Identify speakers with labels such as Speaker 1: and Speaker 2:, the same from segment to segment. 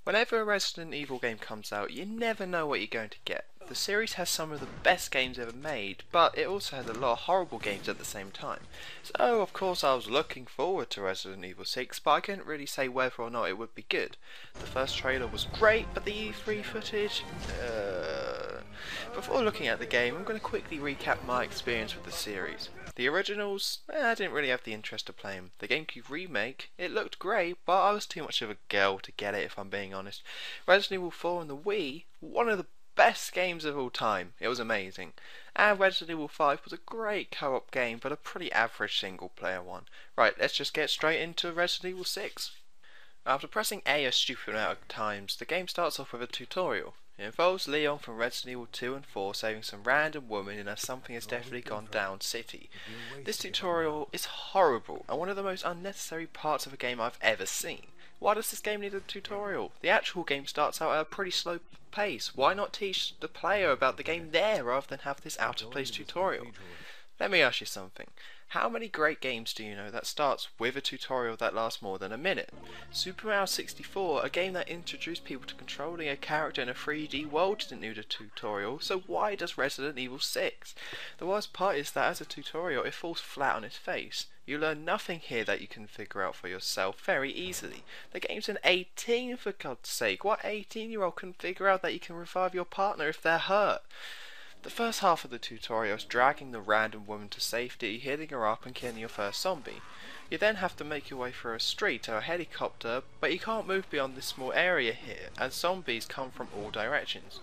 Speaker 1: Whenever a Resident Evil game comes out, you never know what you're going to get. The series has some of the best games ever made, but it also has a lot of horrible games at the same time. So, of course, I was looking forward to Resident Evil 6, but I couldn't really say whether or not it would be good. The first trailer was great, but the E3 footage... Before looking at the game, I'm going to quickly recap my experience with the series. The originals, I didn't really have the interest to play them. The GameCube remake, it looked great, but I was too much of a girl to get it if I'm being honest. Resident Evil 4 on the Wii, one of the best games of all time. It was amazing. And Resident Evil 5 was a great co-op game, but a pretty average single player one. Right, let's just get straight into Resident Evil 6. After pressing A a stupid amount of times, the game starts off with a tutorial. It involves Leon from Resident Evil 2 and 4 saving some random woman in a something has definitely gone down city. This tutorial is horrible and one of the most unnecessary parts of a game I've ever seen. Why does this game need a tutorial? The actual game starts out at a pretty slow pace. Why not teach the player about the game there rather than have this out of place tutorial? Let me ask you something. How many great games do you know that starts with a tutorial that lasts more than a minute? Super Mario 64, a game that introduced people to controlling a character in a 3D world, didn't need a tutorial, so why does Resident Evil 6? The worst part is that as a tutorial it falls flat on its face. You learn nothing here that you can figure out for yourself very easily. The game's an 18 for God's sake. What 18-year-old can figure out that you can revive your partner if they're hurt? The first half of the tutorial is dragging the random woman to safety, hitting her up and killing your first zombie. You then have to make your way through a street to a helicopter, but you can't move beyond this small area here, as zombies come from all directions.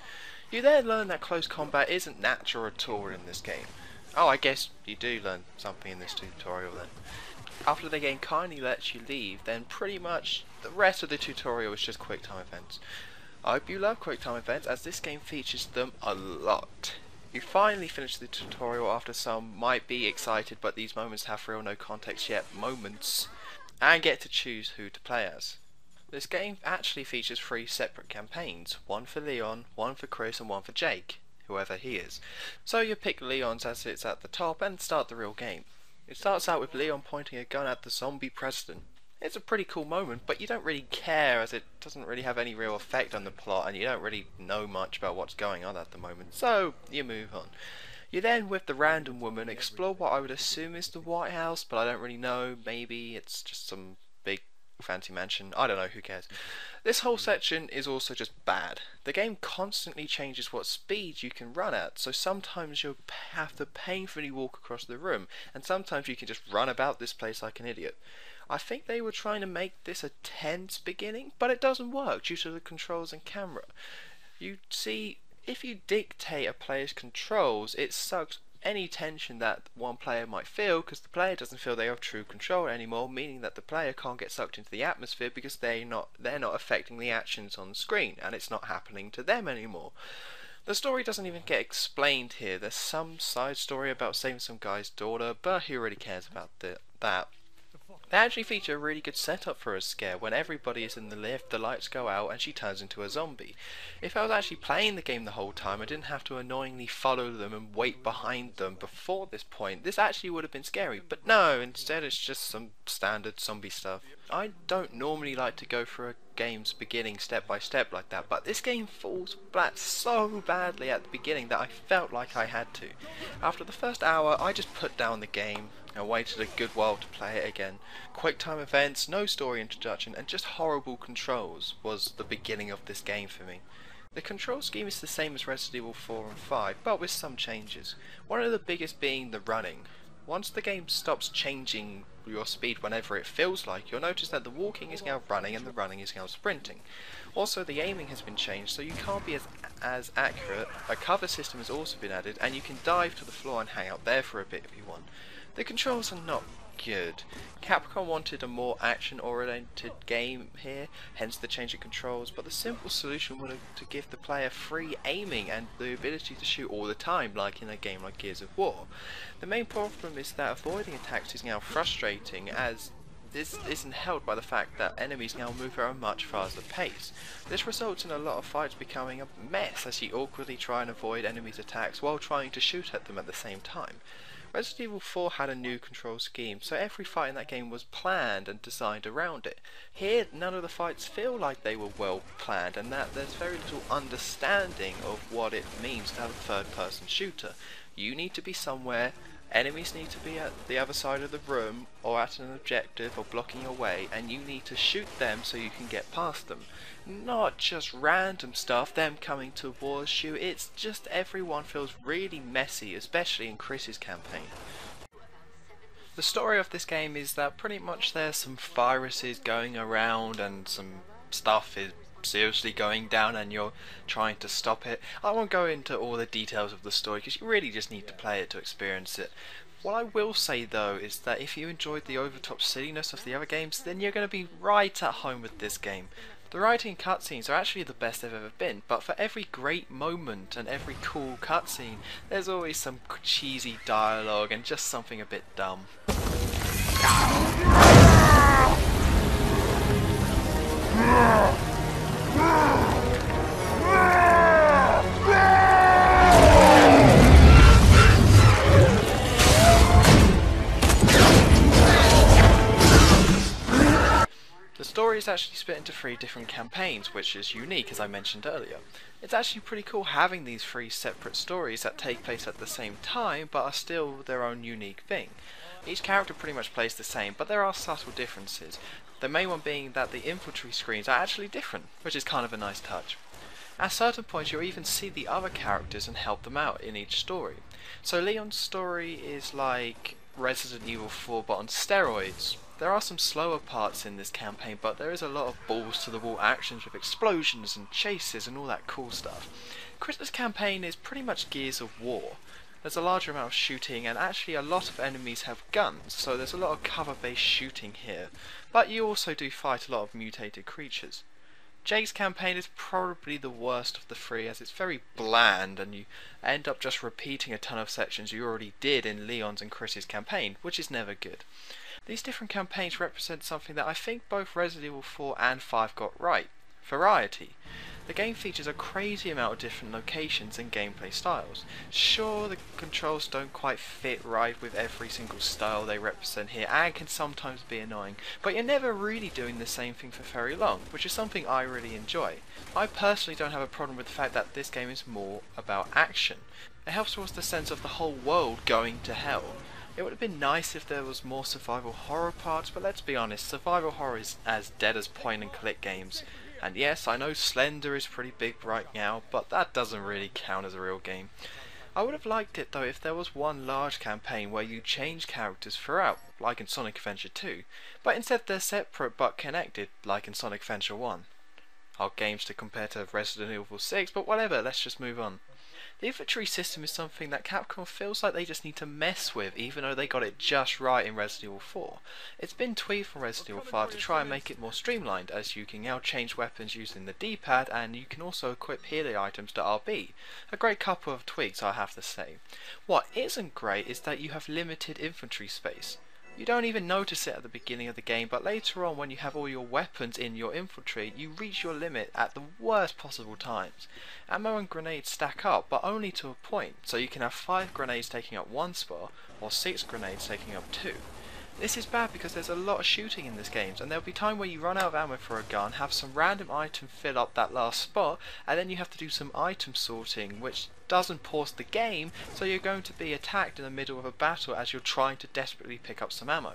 Speaker 1: You then learn that close combat isn't natural at all in this game. Oh, I guess you do learn something in this tutorial then. After the game kindly lets you leave, then pretty much the rest of the tutorial is just quick time events. I hope you love quick time events as this game features them a lot. You finally finish the tutorial after some might be excited but these moments have real no context yet moments and get to choose who to play as. This game actually features 3 separate campaigns, one for Leon, one for Chris and one for Jake, whoever he is. So you pick Leon's as it's at the top and start the real game. It starts out with Leon pointing a gun at the zombie president. It's a pretty cool moment, but you don't really care as it doesn't really have any real effect on the plot and you don't really know much about what's going on at the moment, so you move on. You then, with the random woman, explore what I would assume is the White House, but I don't really know, maybe it's just some big fancy mansion, I don't know, who cares. This whole section is also just bad. The game constantly changes what speed you can run at, so sometimes you'll have to painfully walk across the room, and sometimes you can just run about this place like an idiot. I think they were trying to make this a tense beginning, but it doesn't work due to the controls and camera. You see, if you dictate a player's controls, it sucks any tension that one player might feel because the player doesn't feel they have true control anymore, meaning that the player can't get sucked into the atmosphere because they're not affecting the actions on the screen and it's not happening to them anymore. The story doesn't even get explained here. There's some side story about saving some guy's daughter, but who really cares about that? They actually feature a really good setup for a scare. When everybody is in the lift, the lights go out and she turns into a zombie. If I was actually playing the game the whole time, I didn't have to annoyingly follow them and wait behind them before this point, this actually would have been scary. But no, instead it's just some standard zombie stuff. I don't normally like to go through a game's beginning step by step like that, but this game falls flat so badly at the beginning that I felt like I had to. After the first hour, I just put down the game and waited a good while to play it again. Quick time events, no story introduction, and just horrible controls was the beginning of this game for me. The control scheme is the same as Resident Evil 4 and 5, but with some changes. One of the biggest being the running. Once the game stops changing your speed whenever it feels like, you'll notice that the walking is now running and the running is now sprinting. Also, the aiming has been changed so you can't be as accurate. A cover system has also been added and you can dive to the floor and hang out there for a bit if you want. The controls are not good. Capcom wanted a more action-oriented game here, hence the change in controls, but the simple solution would have to give the player free aiming and the ability to shoot all the time, like in a game like Gears of War. The main problem is that avoiding attacks is now frustrating, as this isn't helped by the fact that enemies now move at a much faster pace. This results in a lot of fights becoming a mess as you awkwardly try and avoid enemies' attacks while trying to shoot at them at the same time. Resident Evil 4 had a new control scheme, so every fight in that game was planned and designed around it. Here, none of the fights feel like they were well planned, and that there's very little understanding of what it means to have a third-person shooter. You need to be somewhere, enemies need to be at the other side of the room, or at an objective, or blocking your way, and you need to shoot them so you can get past them. Not just random stuff, them coming towards you, it's just everyone feels really messy, especially in Chris's campaign. The story of this game is that pretty much there's some viruses going around and some stuff is seriously going down and you're trying to stop it. I won't go into all the details of the story because you really just need to play it to experience it. What I will say though is that if you enjoyed the over-top silliness of the other games, then you're going to be right at home with this game. The writing and cutscenes are actually the best they've ever been, but for every great moment and every cool cutscene, there's always some cheesy dialogue and just something a bit dumb. The story is actually split into 3 different campaigns, which is unique as I mentioned earlier. It's actually pretty cool having these 3 separate stories that take place at the same time but are still their own unique thing. Each character pretty much plays the same, but there are subtle differences. The main one being that the infantry screens are actually different, which is kind of a nice touch. At certain points you'll even see the other characters and help them out in each story. So Leon's story is like Resident Evil 4 but on steroids. There are some slower parts in this campaign, but there is a lot of balls to the wall actions with explosions and chases and all that cool stuff. Chris's campaign is pretty much Gears of War. There's a larger amount of shooting and actually a lot of enemies have guns, so there's a lot of cover-based shooting here. But you also do fight a lot of mutated creatures. Jake's campaign is probably the worst of the 3 as it's very bland and you end up just repeating a ton of sections you already did in Leon's and Chris's campaign, which is never good. These different campaigns represent something that I think both Resident Evil 4 and 5 got right: variety. The game features a crazy amount of different locations and gameplay styles. Sure, the controls don't quite fit right with every single style they represent here and can sometimes be annoying, but you're never really doing the same thing for very long, which is something I really enjoy. I personally don't have a problem with the fact that this game is more about action. It helps towards the sense of the whole world going to hell. It would have been nice if there was more survival horror parts, but let's be honest, survival horror is as dead as point and click games. And yes, I know Slender is pretty big right now, but that doesn't really count as a real game. I would have liked it though if there was one large campaign where you change characters throughout, like in Sonic Adventure 2, but instead they're separate but connected, like in Sonic Adventure 1. Hard games to compare to Resident Evil 6, but whatever, let's just move on. The infantry system is something that Capcom feels like they just need to mess with, even though they got it just right in Resident Evil 4. It's been tweaked from Resident Evil 5 to try and make it more streamlined, as you can now change weapons using the D-pad and you can also equip healing items to RB. A great couple of tweaks, I have to say. What isn't great is that you have limited infantry space. You don't even notice it at the beginning of the game, but later on when you have all your weapons in your infantry, you reach your limit at the worst possible times. Ammo and grenades stack up, but only to a point, so you can have 5 grenades taking up 1 spot, or 6 grenades taking up 2. This is bad because there's a lot of shooting in this game, and there'll be time where you run out of ammo for a gun, have some random item fill up that last spot, and then you have to do some item sorting, which doesn't pause the game, so you're going to be attacked in the middle of a battle as you're trying to desperately pick up some ammo.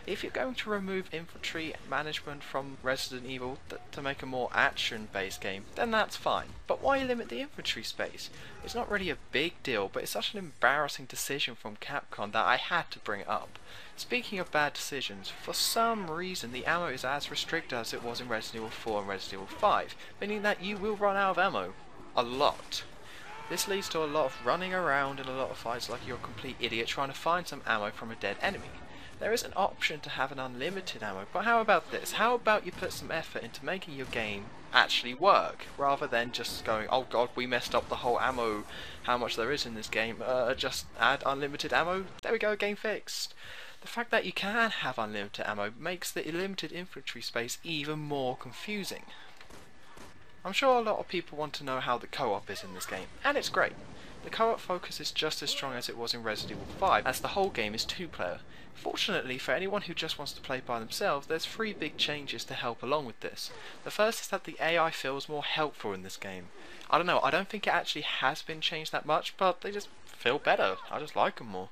Speaker 1: If you're going to remove infantry management from Resident Evil to make a more action-based game, then that's fine. But why limit the infantry space? It's not really a big deal, but it's such an embarrassing decision from Capcom that I had to bring it up. Speaking of bad decisions, for some reason the ammo is as restricted as it was in Resident Evil 4 and Resident Evil 5, meaning that you will run out of ammo. A lot. This leads to a lot of running around in a lot of fights like you're a complete idiot trying to find some ammo from a dead enemy. There is an option to have an unlimited ammo, but how about this? How about you put some effort into making your game actually work, rather than just going, oh god, we messed up the whole ammo, how much there is in this game, just add unlimited ammo, there we go, game fixed. The fact that you can have unlimited ammo makes the limited infantry space even more confusing. I'm sure a lot of people want to know how the co-op is in this game, and it's great. The co-op focus is just as strong as it was in Resident Evil 5, as the whole game is two-player. Fortunately, for anyone who just wants to play by themselves, there's three big changes to help along with this. The first is that the AI feels more helpful in this game. I don't know, I don't think it actually has been changed that much, but they just feel better. I just like them more.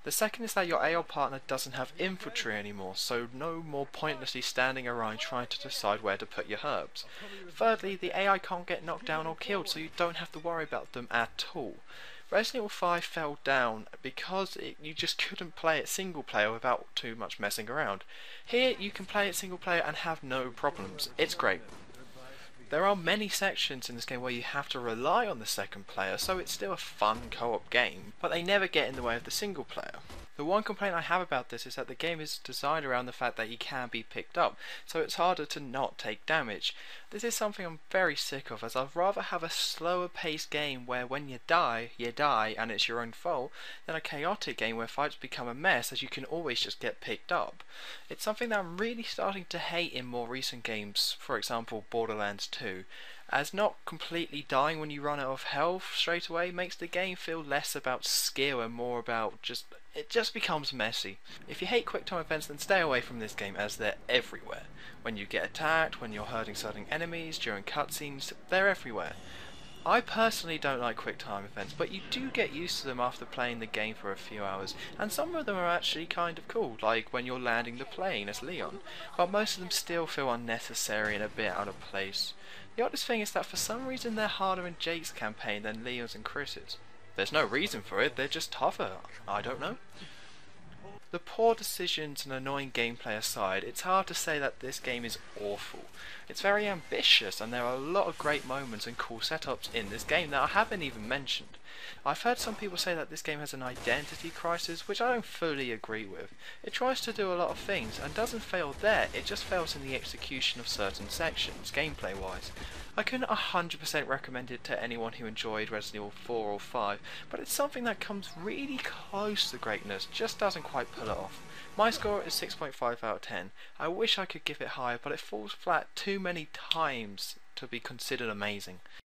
Speaker 1: The second is that your AI partner doesn't have infantry anymore, so no more pointlessly standing around trying to decide where to put your herbs. Thirdly, the AI can't get knocked down or killed, so you don't have to worry about them at all. Resident Evil 5 fell down because you just couldn't play it single player without too much messing around. Here you can play it single player and have no problems. It's great. There are many sections in this game where you have to rely on the second player, so it's still a fun co-op game, but they never get in the way of the single player. The one complaint I have about this is that the game is designed around the fact that you can be picked up, so it's harder to not take damage. This is something I'm very sick of, as I'd rather have a slower paced game where when you die and it's your own fault, than a chaotic game where fights become a mess as you can always just get picked up. It's something that I'm really starting to hate in more recent games, for example Borderlands 2. As not completely dying when you run out of health straight away makes the game feel less about skill and more about it just becomes messy. If you hate quick time events, then stay away from this game, as they're everywhere. When you get attacked, when you're hurting certain enemies, during cutscenes, they're everywhere. I personally don't like quick time events, but you do get used to them after playing the game for a few hours, and some of them are actually kind of cool, like when you're landing the plane as Leon, but most of them still feel unnecessary and a bit out of place. The oddest thing is that for some reason they're harder in Jake's campaign than Leon's and Chris's. There's no reason for it, they're just tougher. I don't know. The poor decisions and annoying gameplay aside, it's hard to say that this game is awful. It's very ambitious, and there are a lot of great moments and cool setups in this game that I haven't even mentioned. I've heard some people say that this game has an identity crisis, which I don't fully agree with. It tries to do a lot of things and doesn't fail there, it just fails in the execution of certain sections, gameplay wise. I couldn't 100% recommend it to anyone who enjoyed Resident Evil 4 or 5, but it's something that comes really close to greatness, just doesn't quite pull it off. My score is 6.5 out of 10. I wish I could give it higher, but it falls flat too many times to be considered amazing.